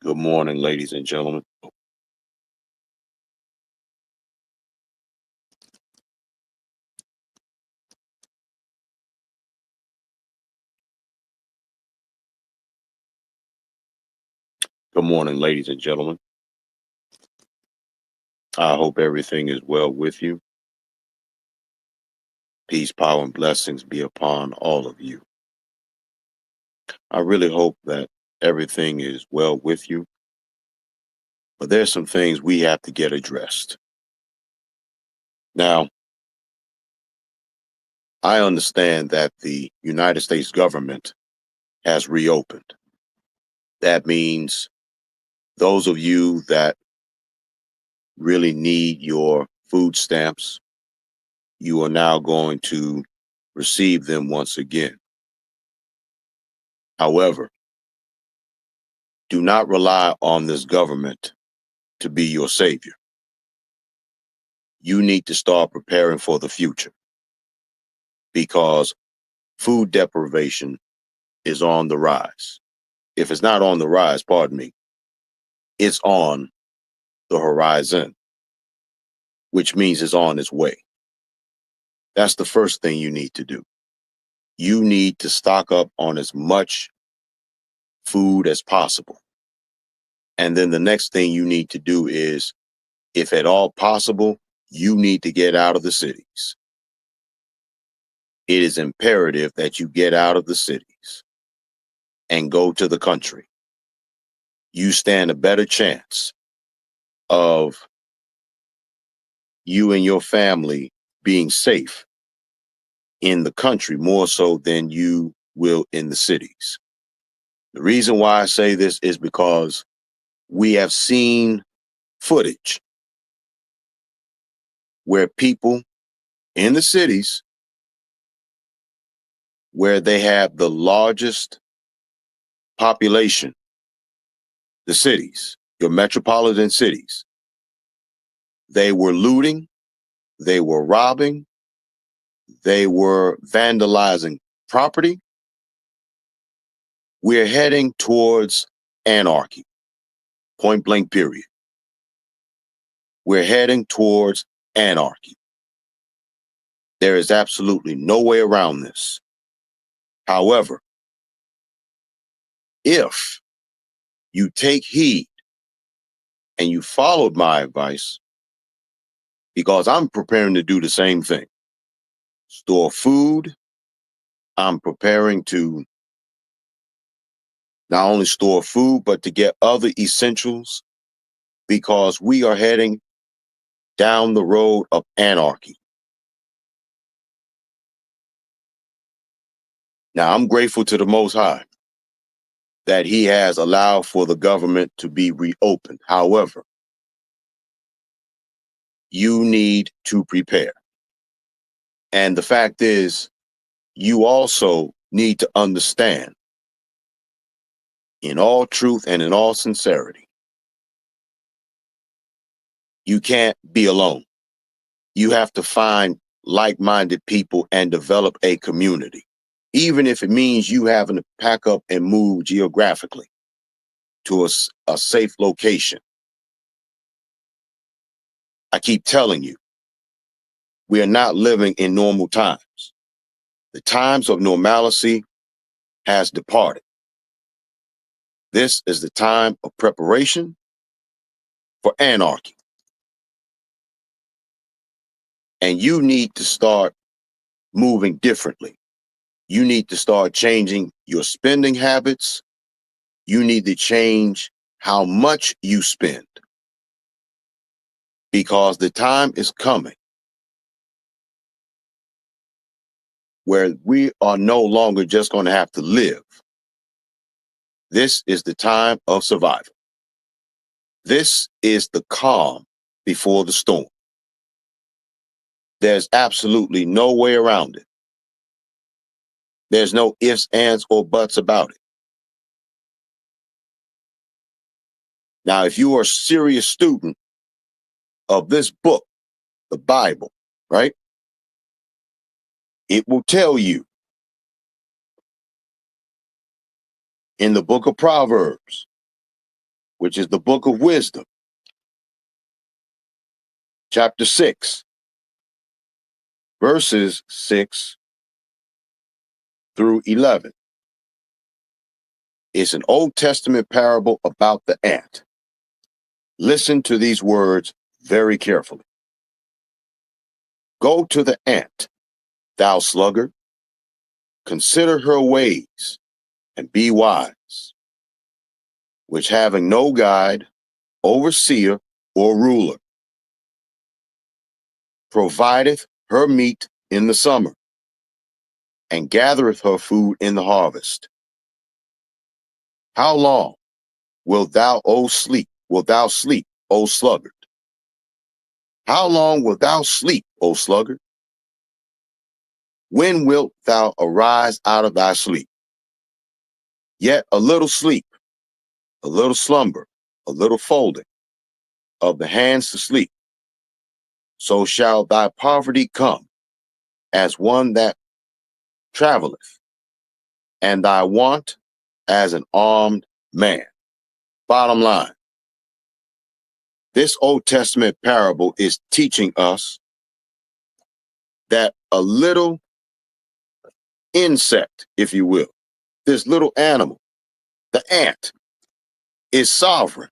Good morning, ladies and gentlemen. Good morning, ladies and gentlemen. I hope everything is well with you. Peace, power, and blessings be upon all of you. I really hope that everything is well with you, but there's some things we have to get addressed. Now, I understand that the United States government has reopened. That means those of you that really need your food stamps, you are now going to receive them once again. However, do not rely on this government to be your savior. You need to start preparing for the future because food deprivation is on the rise. If it's not on the rise, pardon me, it's on the horizon, which means it's on its way. That's the first thing you need to do. You need to stock up on as much food as possible. And then the next thing you need to do is, if at all possible, you need to get out of the cities. It is imperative that you get out of the cities and go to the country. You stand a better chance of you and your family being safe in the country more so than you will in the cities. The reason why I say this is because we have seen footage where people in the cities, where they have the largest population, the cities, your metropolitan cities, they were looting, they were robbing, they were vandalizing property. We're heading towards anarchy, point blank, period. We're heading towards anarchy. There is absolutely no way around this. However, if you take heed and you followed my advice, because I'm preparing to do the same thing, store food, I'm preparing to not only store food, but to get other essentials, because we are heading down the road of anarchy. Now, I'm grateful to the Most High that He has allowed for the government to be reopened. However, you need to prepare. And the fact is, you also need to understand, in all truth and in all sincerity, you can't be alone. You have to find like-minded people and develop a community, even if it means you having to pack up and move geographically to a safe location. I keep telling you, we are not living in normal times. The times of normalcy has departed. This is the time of preparation for anarchy. And you need to start moving differently. You need to start changing your spending habits. You need to change how much you spend, because the time is coming where we are no longer just going to have to live. This is the time of survival. This is the calm before the storm. There's absolutely no way around it. There's no ifs, ands, or buts about it. Now, if you are a serious student of this book, the Bible, right, it will tell you in the book of Proverbs which is the book of wisdom, chapter 6, verses 6 through 11. It's an Old Testament parable about the ant. Listen to these words very carefully. Go to the ant, thou sluggard, consider her ways, and be wise, which having no guide, overseer, or ruler, provideth her meat in the summer, and gathereth her food in the harvest. How long wilt thou, sleep, O sluggard? How long wilt thou sleep, O sluggard? When wilt thou arise out of thy sleep? Yet a little sleep, a little slumber, a little folding of the hands to sleep. So shall thy poverty come as one that traveleth, and thy want as an armed man. Bottom line, this Old Testament parable is teaching us that a little insect, if you will, this little animal, the ant, is sovereign.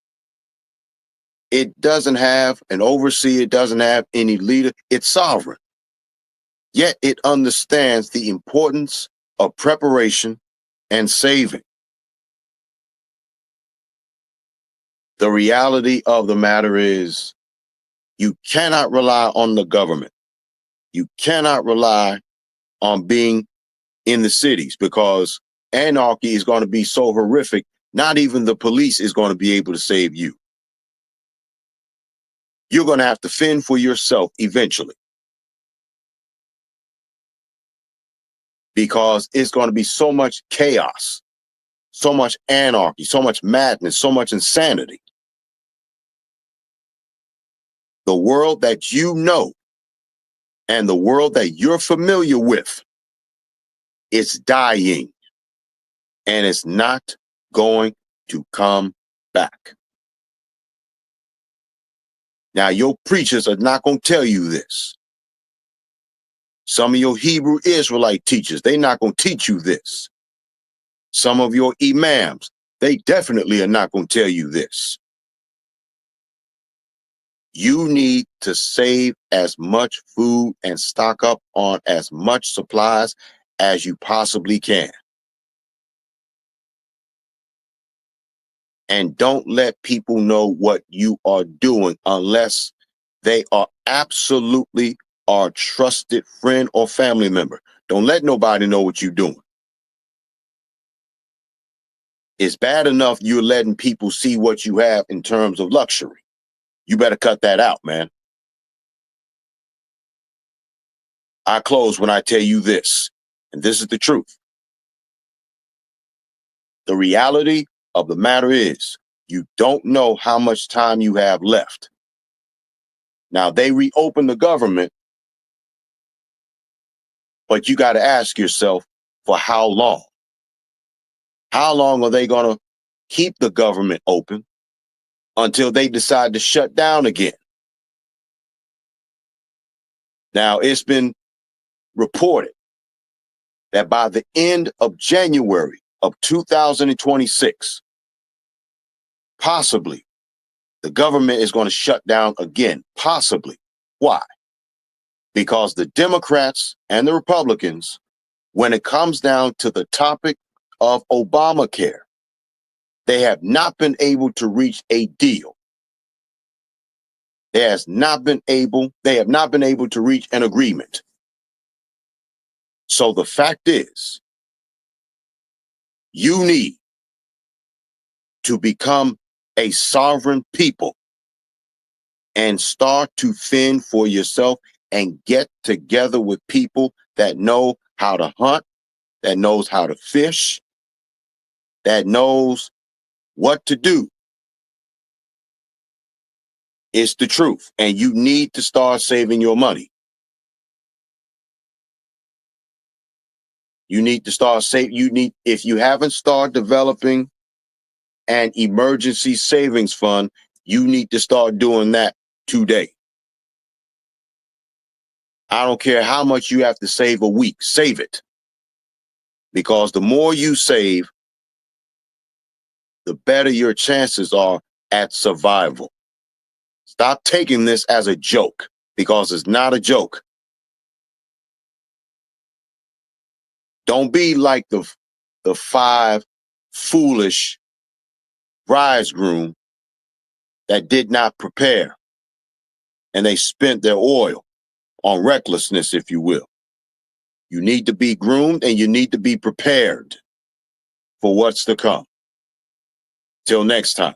It doesn't have an overseer, it doesn't have any leader, it's sovereign. Yet it understands the importance of preparation and saving. The reality of the matter is you cannot rely on the government. You cannot rely on being in the cities because anarchy is going to be so horrific, not even the police is going to be able to save you. You're going to have to fend for yourself eventually because it's going to be so much chaos, so much anarchy, so much madness, so much insanity. The world that you know and the world that you're familiar with, it's dying and it's not going to come back. Now, your preachers are not going to tell you this. Some of your Hebrew Israelite teachers, they're not going to teach you this. Some of your imams, they definitely are not going to tell you this. You need to save as much food and stock up on as much supplies as you possibly can. And don't let people know what you are doing unless they are absolutely our trusted friend or family member. Don't let nobody know what you're doing. It's bad enough you're letting people see what you have in terms of luxury. You better cut that out, man. I close when I tell you this, and this is the truth. The reality of the matter is you don't know how much time you have left. Now, they reopen the government, but you got to ask yourself, for how long? How long are they going to keep the government open until they decide to shut down again? Now, it's been reported that by the end of January of 2026, possibly, the government is going to shut down again. Possibly. Why? Because the Democrats and the Republicans, when it comes down to the topic of Obamacare, they have not been able to reach a deal. They have not been able to reach an agreement. So the fact is, you need to become a sovereign people and start to fend for yourself and get together with people that know how to hunt, that knows how to fish, that knows what to do. It's the truth. And you need to start saving your money. You need to start saving. If you haven't started developing an emergency savings fund, you need to start doing that today. I don't care how much you have to save a week, save it. Because the more you save, the better your chances are at survival. Stop taking this as a joke, because it's not a joke. Don't be like the 5 foolish bridegroom that did not prepare, and they spent their oil on recklessness, if you will. You need to be groomed and you need to be prepared for what's to come. Till next time.